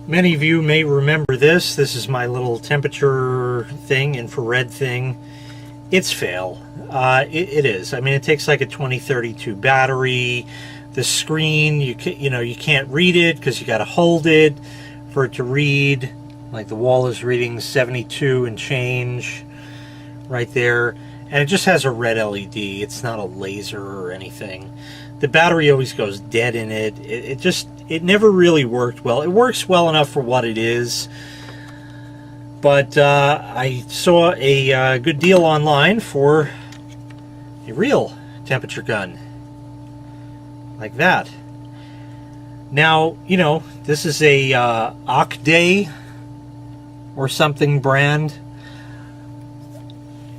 Many of you may remember this. This is my little temperature thing, infrared thing. It's fail. It is. I mean, it takes like a 2032 battery. The screen, you can't read it because you got to hold it for it to read. Like the wall is reading 72 and change right there, and it just has a red LED. It's not a laser or anything. The battery always goes dead in it. It never really worked well. It works well enough for what it is, but I saw a good deal online for a real temperature gun like that. Now, you know, this is a OCDAY or something brand.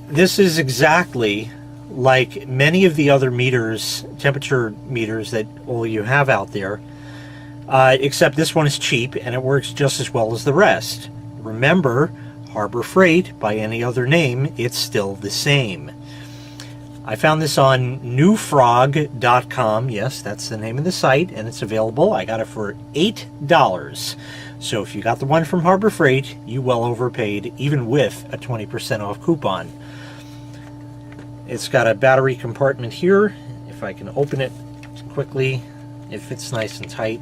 This is exactly like many of the other meters, temperature meters that all you have out there, except this one is cheap and it works just as well as the rest. Remember, Harbor Freight, by any other name, it's still the same. I found this on newfrog.com. Yes, that's the name of the site, and it's available. I got it for $8. So if you got the one from Harbor Freight, you well overpaid, even with a 20% off coupon. It's got a battery compartment here. If I can open it quickly, it fits nice and tight.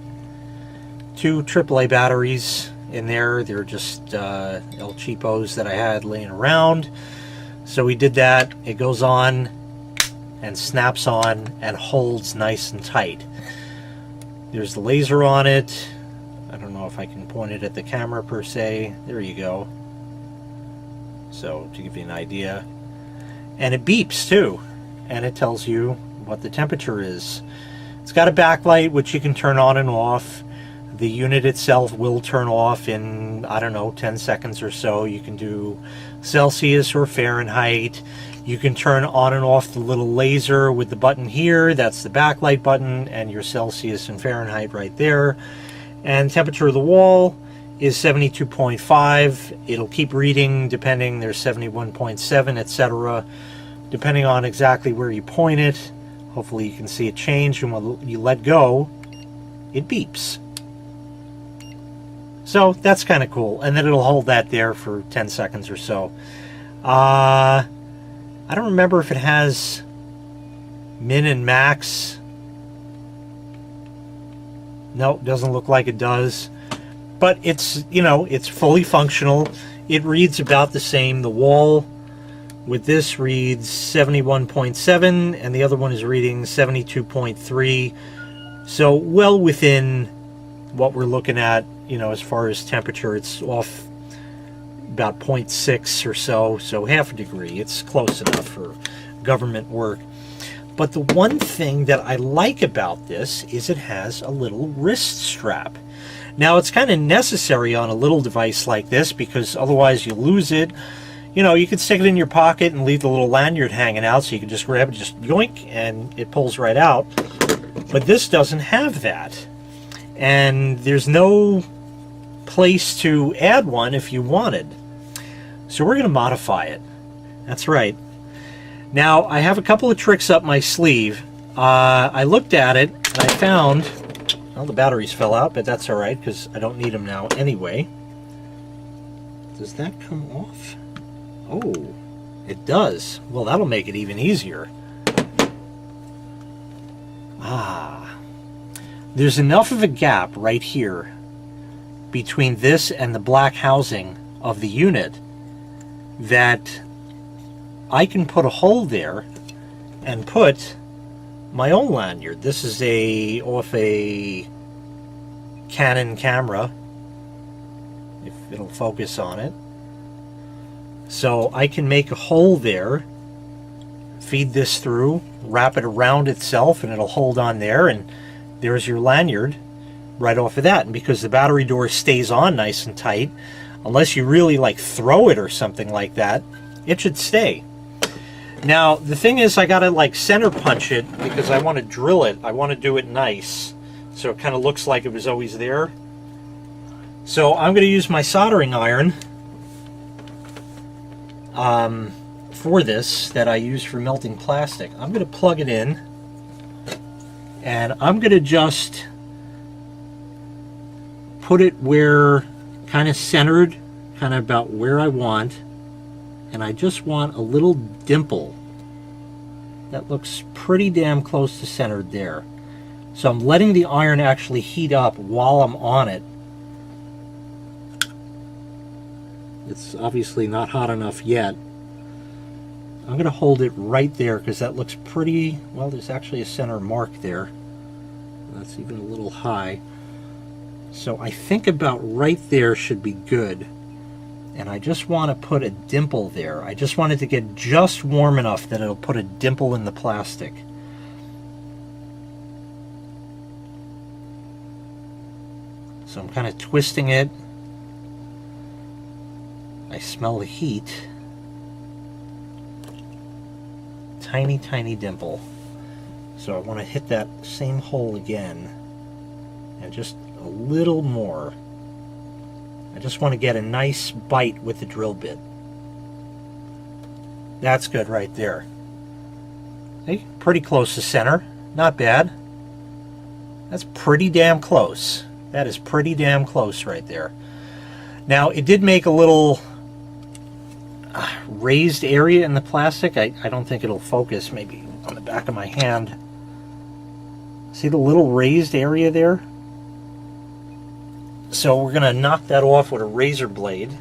2 AAA batteries in there. They're just El Cheapos that I had laying around. So we did that. It goes on and snaps on and holds nice and tight. There's the laser on it. I don't know if I can point it at the camera per se. There you go. So to give you an idea. And it beeps too, and it tells you what the temperature is. It's got a backlight which you can turn on and off. The unit itself will turn off in, I don't know, 10 seconds or so. You can do Celsius or Fahrenheit. You can turn on and off the little laser with the button here. That's the backlight button, and your Celsius and Fahrenheit right there. And temperature of the wall is 72.5. It'll keep reading depending. There's 71.7, etc. Depending on exactly where you point it. Hopefully you can see it change, and when you let go, it beeps. So that's kind of cool. And then it'll hold that there for 10 seconds or so. I don't remember if it has min and max. No, doesn't look like it does. But it's, you know, it's fully functional. It reads about the same. The wall with this reads 71.7 and the other one is reading 72.3. So well within what we're looking at, you know, as far as temperature. It's off about 0.6 or so, so half a degree. It's close enough for government work. But the one thing that I like about this is it has a little wrist strap. Now, it's kind of necessary on a little device like this because otherwise you lose it. You know, you could stick it in your pocket and leave the little lanyard hanging out, so you can just grab it, just yoink, and it pulls right out. But this doesn't have that. And there's no place to add one if you wanted. So we're going to modify it. That's right. Now, I have a couple of tricks up my sleeve. I looked at it, and I found... Well, the batteries fell out, but that's all right, because I don't need them now anyway. Does that come off? Oh, it does. Well, that'll make it even easier. There's enough of a gap right here between this and the black housing of the unit that I can put a hole there and put my own lanyard. This is off a Canon camera, if it'll focus on it. So I can make a hole there, feed this through, wrap it around itself, and it'll hold on there, and there's your lanyard right off of that. And because the battery door stays on nice and tight, unless you really like throw it or something like that, it should stay. Now, the thing is, I gotta like center punch it because I want to drill it. I want to do it nice, so it kind of looks like it was always there. So I'm going to use my soldering iron for this that I use for melting plastic. I'm going to plug it in, and I'm going to just put it where, kind of centered, kind of about where I want, and I just want a little dimple. That looks pretty damn close to centered there. So I'm letting the iron actually heat up while I'm on it. It's obviously not hot enough yet. I'm going to hold it right there because that looks pretty, well, there's actually a center mark there. That's even a little high. So I think about right there should be good. And I just want to put a dimple there. I just want it to get just warm enough that it'll put a dimple in the plastic. So I'm kind of twisting it. I smell the heat. Tiny, tiny dimple. So I want to hit that same hole again. And just a little more. I just want to get a nice bite with the drill bit. That's good right there. See? Pretty close to center. Not bad. That's pretty damn close. That is pretty damn close right there. Now, it did make a little raised area in the plastic. I don't think it'll focus, maybe on the back of my hand. See the little raised area there? So we're going to knock that off with a razor blade.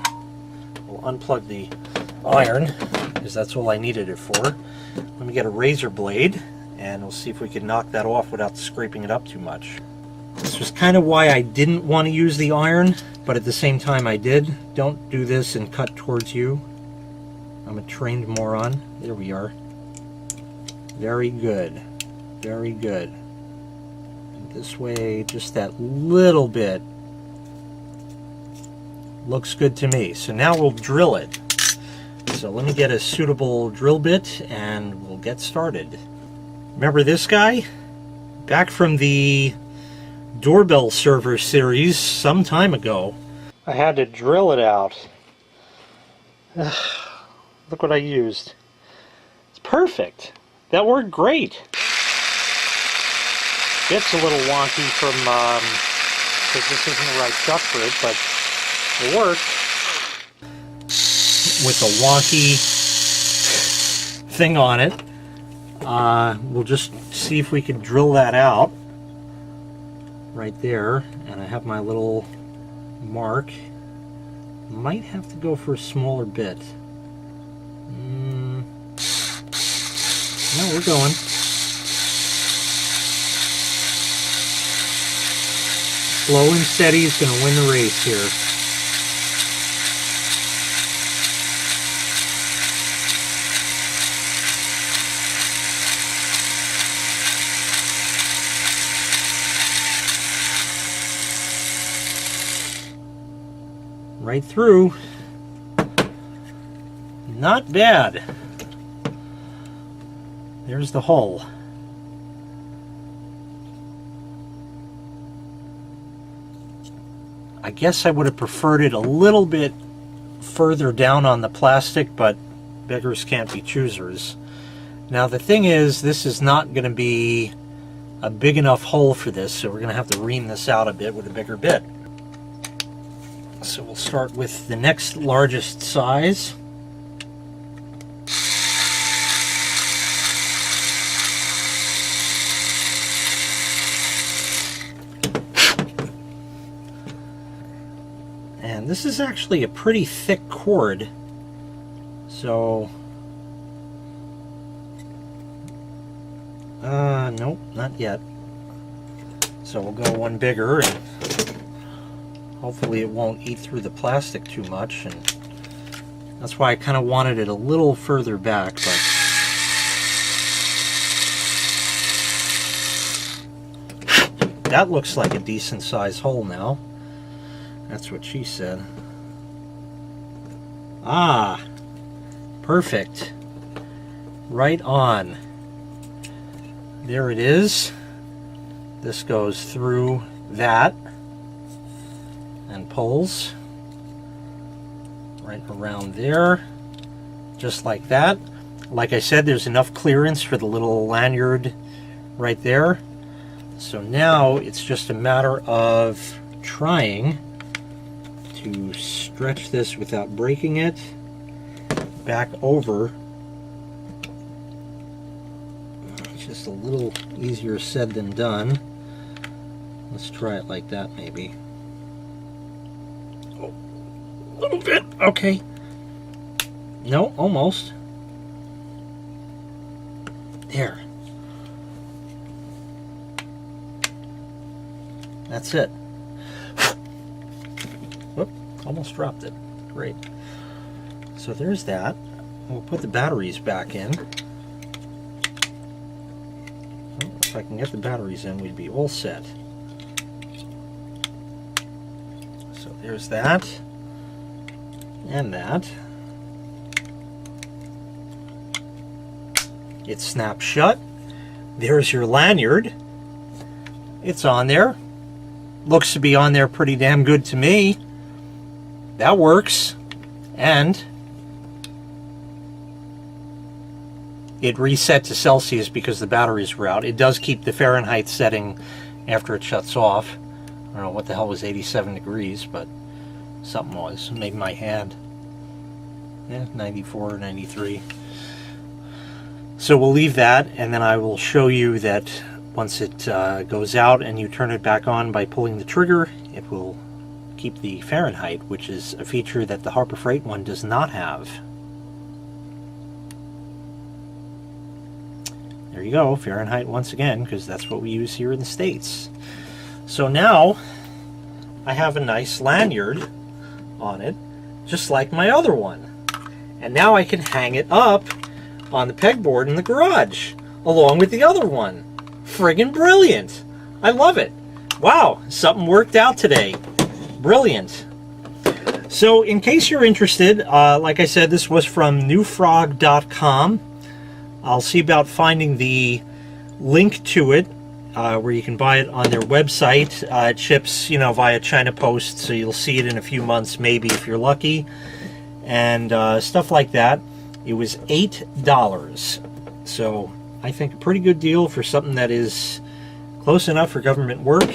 We'll unplug the iron, because that's all I needed it for. Let me get a razor blade, and we'll see if we can knock that off without scraping it up too much. This was kind of why I didn't want to use the iron, but at the same time I did. Don't do this and cut towards you. I'm a trained moron. There we are. Very good. Very good. And this way, just that little bit. Looks good to me. So now we'll drill it. So let me get a suitable drill bit and we'll get started. Remember this guy? Back from the doorbell server series some time ago. I had to drill it out. Look what I used. It's perfect. That worked great. It's a little wonky from, because this isn't the right chuck for it, but it worked. With a wonky thing on it. We'll just see if we can drill that out. Right there. And I have my little mark. Might have to go for a smaller bit. No, we're going. Slow and steady is going to win the race here. Right through. Not bad. There's the hole. I guess I would have preferred it a little bit further down on the plastic, but beggars can't be choosers. Now the thing is, this is not going to be a big enough hole for this, so we're going to have to ream this out a bit with a bigger bit. So we'll start with the next largest size. And this is actually a pretty thick cord, so nope, not yet. So we'll go one bigger, and hopefully it won't eat through the plastic too much. And that's why I kind of wanted it a little further back, but that looks like a decent sized hole now. That's what she said. Ah, perfect. Right on. There it is. This goes through that and pulls right around there, just like that. Like I said, there's enough clearance for the little lanyard right there. So now it's just a matter of trying to stretch this without breaking it back over. It's just a little easier said than done. Let's try it like that, maybe. Oh, a little bit. Okay. No, almost. There. That's it. Whoop, almost dropped it. Great. So there's that. We'll put the batteries back in. Well, if I can get the batteries in, we'd be all set. So there's that. And that. It snaps shut. There's your lanyard. It's on there. Looks to be on there pretty damn good to me. That works. And it reset to Celsius because the batteries were out. It does keep the Fahrenheit setting after it shuts off. I don't know what the hell was 87 degrees, but something was. Maybe my hand. Yeah, 94 or 93. So we'll leave that, and then I will show you that once it goes out and you turn it back on by pulling the trigger, it will keep the Fahrenheit, which is a feature that the Harbor Freight one does not have. There you go, Fahrenheit once again, because that's what we use here in the States. So now I have a nice lanyard on it, just like my other one. And now I can hang it up on the pegboard in the garage, along with the other one. Friggin' brilliant. I love it. Wow, something worked out today. Brilliant. So in case you're interested, like I said, this was from newfrog.com. I'll see about finding the link to it, where you can buy it on their website. It ships, you know, via China Post, so you'll see it in a few months, maybe, if you're lucky, and stuff like that. It was $8. So I think a pretty good deal for something that is close enough for government work,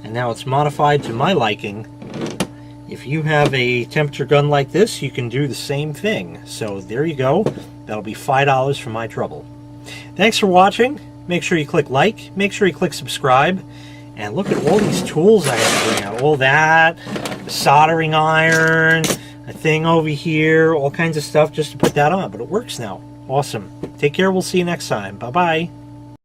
and now it's modified to my liking. If you have a temperature gun like this, you can do the same thing. So there you go. That'll be $5 for my trouble. Thanks for watching. Make sure you click like, make sure you click subscribe, and look at all these tools I have to bring out. All that, the soldering iron, a thing over here, all kinds of stuff just to put that on, but it works now. Awesome. Take care. We'll see you next time. Bye-bye.